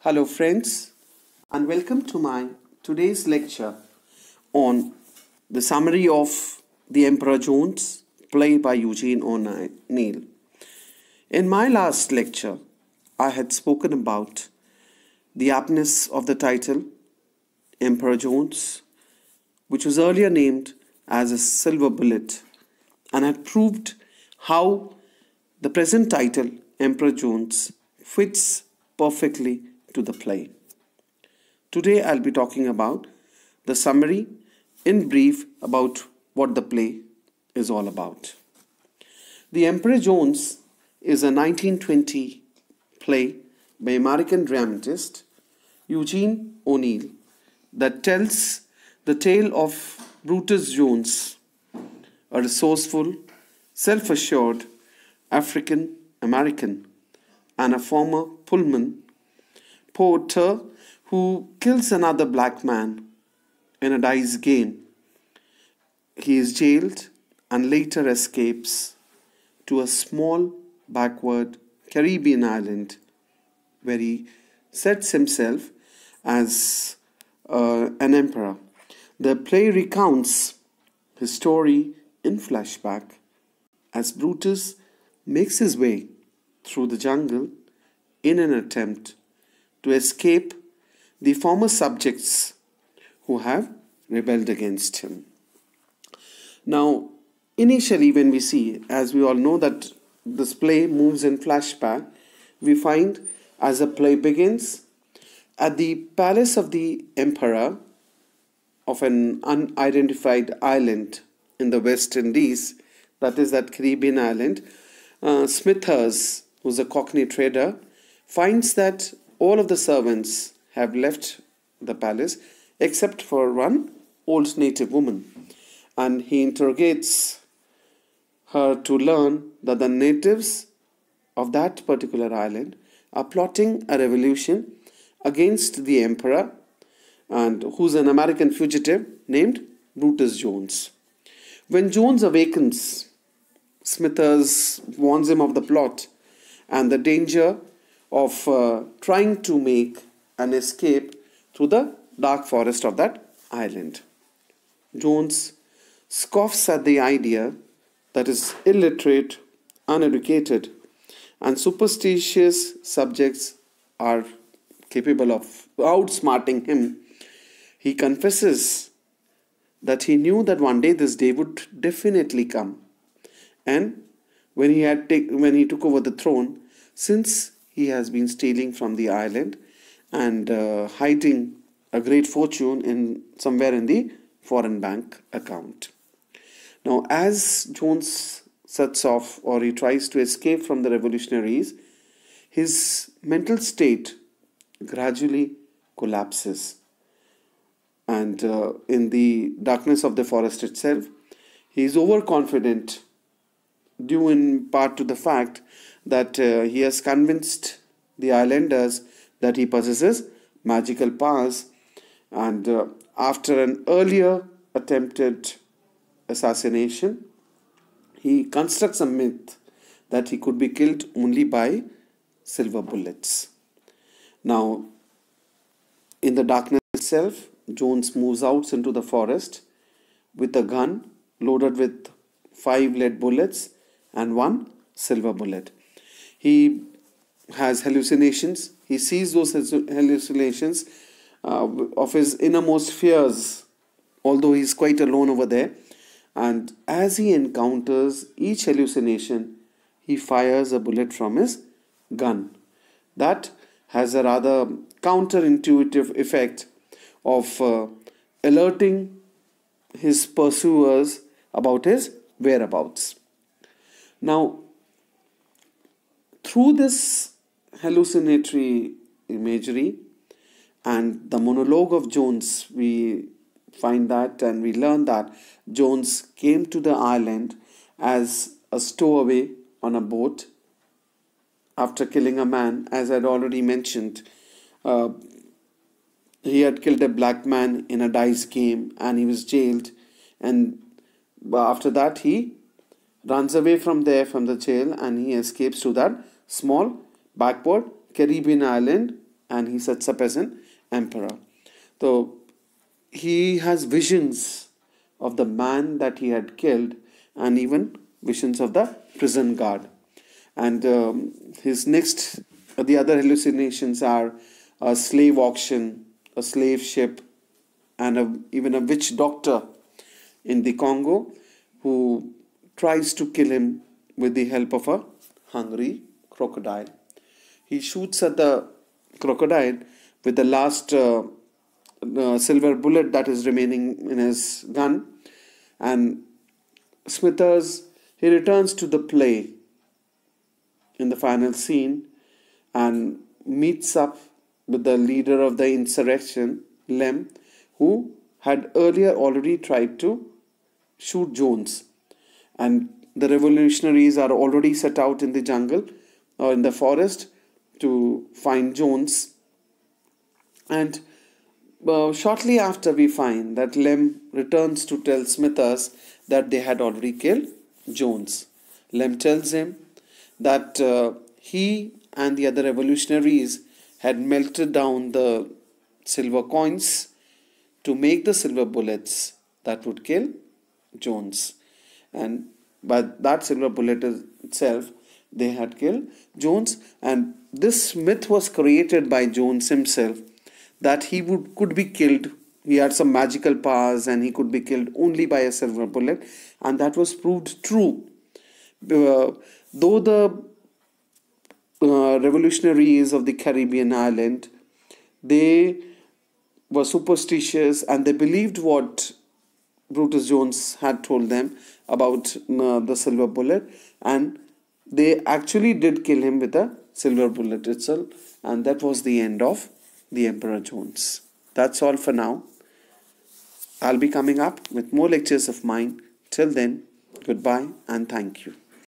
Hello, friends, and welcome to my today's lecture on the summary of The Emperor Jones, play by Eugene O'Neill. In my last lecture, I had spoken about the aptness of the title Emperor Jones, which was earlier named as a silver bullet, and had proved how the present title, Emperor Jones, fits perfectly to the play. Today I'll be talking about the summary in brief about what the play is all about. The Emperor Jones is a 1920 play by American dramatist Eugene O'Neill that tells the tale of Brutus Jones, a resourceful, self-assured African American and a former Pullman porter who kills another black man in a dice game. He is jailed and later escapes to a small backward Caribbean island where he sets himself as an emperor. The play recounts his story in flashback as Brutus makes his way through the jungle in an attempt to escape the former subjects who have rebelled against him. Now, initially when we see, as we all know that this play moves in flashback, we find as the play begins at the palace of the emperor of an unidentified island in the West Indies, that is that Caribbean island. Smithers, who's a Cockney trader, finds that all of the servants have left the palace except for one old native woman, and he interrogates her to learn that the natives of that particular island are plotting a revolution against the emperor, and who's an American fugitive named Brutus Jones. When Jones awakens, Smithers warns him of the plot and the danger of trying to make an escape through the dark forest of that island. Jones scoffs at the idea that his illiterate, uneducated, and superstitious subjects are capable of outsmarting him. He confesses that he knew that one day this day would definitely come. And when he took over the throne, since he has been stealing from the island and hiding a great fortune in somewhere in the foreign bank account. Now, as Jones sets off, or he tries to escape from the revolutionaries, his mental state gradually collapses. And in the darkness of the forest itself, he is overconfident, due in part to the fact that he has convinced the islanders that he possesses magical powers, and after an earlier attempted assassination, he constructs a myth that he could be killed only by silver bullets. Now, in the darkness itself, Jones moves out into the forest with a gun loaded with 5 lead bullets and 1 silver bullet. He has hallucinations. He sees those hallucinations of his innermost fears, although he's quite alone over there. And as he encounters each hallucination, he fires a bullet from his gun. That has a rather counterintuitive effect of alerting his pursuers about his whereabouts. Now, through this hallucinatory imagery and the monologue of Jones, we find that and we learn that Jones came to the island as a stowaway on a boat after killing a man. As I had already mentioned, he had killed a black man in a dice game and he was jailed, and after that he runs away from the jail, and he escapes to that small backward Caribbean island and he sets up as an emperor. So he has visions of the man that he had killed, and even visions of the prison guard. And the other hallucinations are a slave auction, a slave ship, and even a witch doctor in the Congo who tries to kill him with the help of a hungry crocodile. He shoots at the crocodile with the last silver bullet that is remaining in his gun, and Smithers, he returns to the play in the final scene and meets up with the leader of the insurrection, Lem, who had earlier already tried to shoot Jones. And the revolutionaries are already set out in the jungle or in the forest to find Jones. And shortly after, we find that Lem returns to tell Smithers that they had already killed Jones. Lem tells him that he and the other revolutionaries had melted down the silver coins to make the silver bullets that would kill Jones. And by that silver bullet itself, they had killed Jones. And this myth was created by Jones himself, that he could be killed. He had some magical powers and he could be killed only by a silver bullet. And that was proved true. Though the revolutionaries of the Caribbean island, they were superstitious and they believed what Brutus Jones had told them about the silver bullet, and they actually did kill him with a silver bullet itself, and that was the end of the Emperor Jones. That's all for now. I'll be coming up with more lectures of mine. Till then, goodbye and thank you.